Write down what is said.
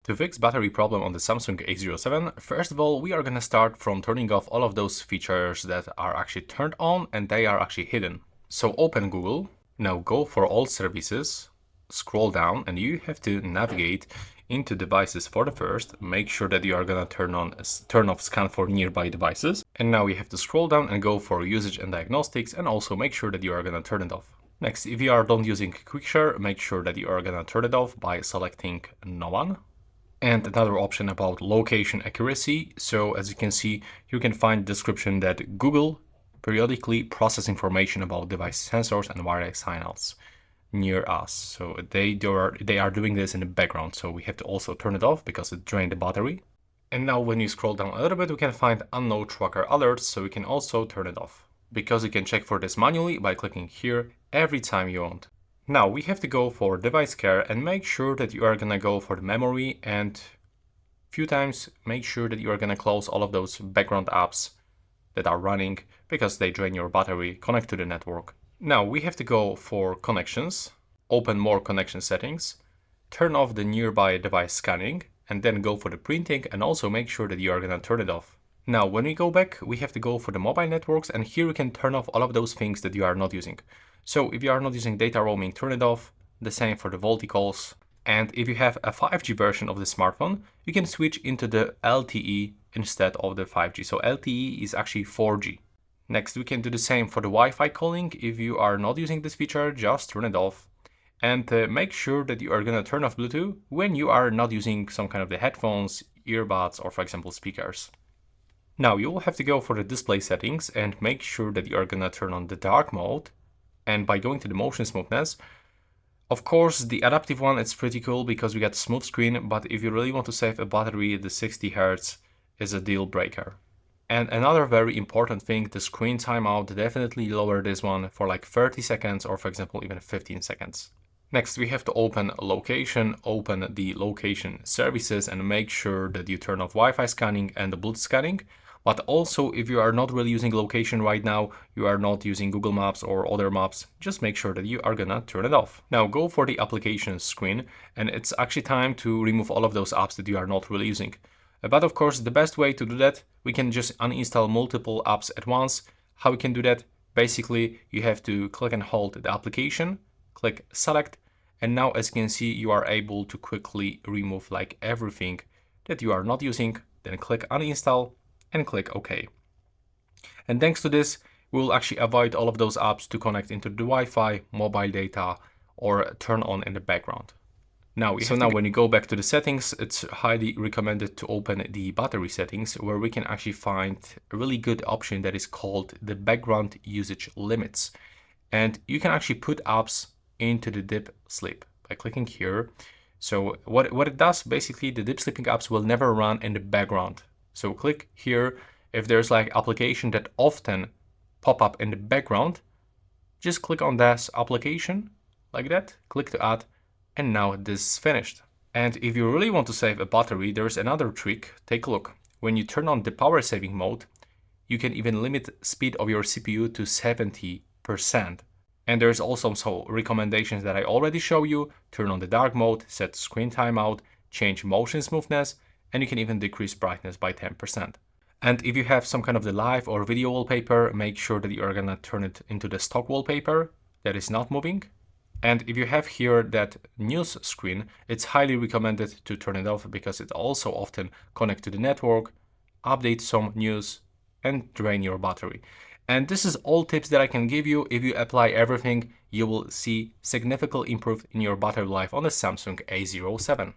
To fix battery problem on the Samsung A07, first of all, we are gonna start from turning off all of those features that are actually turned on and they are actually hidden. So open Google, now go for all services, scroll down, and you have to navigate into devices for the first. Make sure that you are gonna turn off scan for nearby devices. And now you have to scroll down and go for usage and diagnostics, and also make sure that you are gonna turn it off. Next, if you are done using QuickShare, make sure that you are gonna turn it off by selecting no one. And another option about location accuracy. So as you can see, you can find description that Google periodically process information about device sensors and wireless signals near us. So they are doing this in the background. So we have to also turn it off because it drained the battery. And now when you scroll down a little bit, we can find unknown tracker alerts. So we can also turn it off because you can check for this manually by clicking here every time you want. Now we have to go for device care and make sure that you are gonna go for the memory, and few times make sure that you are gonna close all of those background apps that are running because they drain your battery. Connect to the network. Now we have to go for connections, open more connection settings, turn off the nearby device scanning, and then go for the printing, and also make sure that you are gonna turn it off. Now when we go back, we have to go for the mobile networks, and here we can turn off all of those things that you are not using. So if you are not using data roaming, turn it off. The same for the VoLTE calls. And if you have a 5G version of the smartphone, you can switch into the LTE instead of the 5G. So LTE is actually 4G. Next, we can do the same for the Wi-Fi calling. If you are not using this feature, just turn it off. And make sure that you are gonna turn off Bluetooth when you are not using some kind of the headphones, earbuds, or for example, speakers. Now you will have to go for the display settings and make sure that you are gonna turn on the dark mode. And by going to the motion smoothness, of course, the adaptive one is pretty cool because we get smooth screen, but if you really want to save a battery, the 60 Hz is a deal breaker. And another very important thing, the screen timeout, definitely lower this one for like 30 seconds or for example, even 15 seconds. Next, we have to open location, open the location services, and make sure that you turn off Wi-Fi scanning and the Bluetooth scanning. But also, if you are not really using location right now, you are not using Google Maps or other maps, just make sure that you are gonna turn it off. Now go for the applications screen, and it's actually time to remove all of those apps that you are not really using. But of course, the best way to do that, we can just uninstall multiple apps at once. How we can do that? Basically, you have to click and hold the application, click select, and now as you can see, you are able to quickly remove like everything that you are not using. Then click uninstall and click OK. And thanks to this, we'll actually avoid all of those apps to connect into the Wi-Fi, mobile data, or turn on in the background. Now when you go back to the settings, it's highly recommended to open the battery settings, where we can actually find a really good option that is called the background usage limits. And you can actually put apps into the deep sleep by clicking here. So what it does, basically, the deep sleeping apps will never run in the background. So click here. If there's like application that often pop up in the background, just click on this application like that, click to add, and now this is finished. And if you really want to save a battery, there's another trick. Take a look. When you turn on the power saving mode, you can even limit speed of your CPU to 70%. And there's also some recommendations that I already show you. Turn on the dark mode, set screen timeout, change motion smoothness, and you can even decrease brightness by 10%. And if you have some kind of the live or video wallpaper, make sure that you are gonna turn it into the stock wallpaper that is not moving. And if you have here that news screen, it's highly recommended to turn it off because it also often connects to the network, update some news, and drain your battery. And this is all tips that I can give you. If you apply everything, you will see significant improvement in your battery life on the Samsung A07.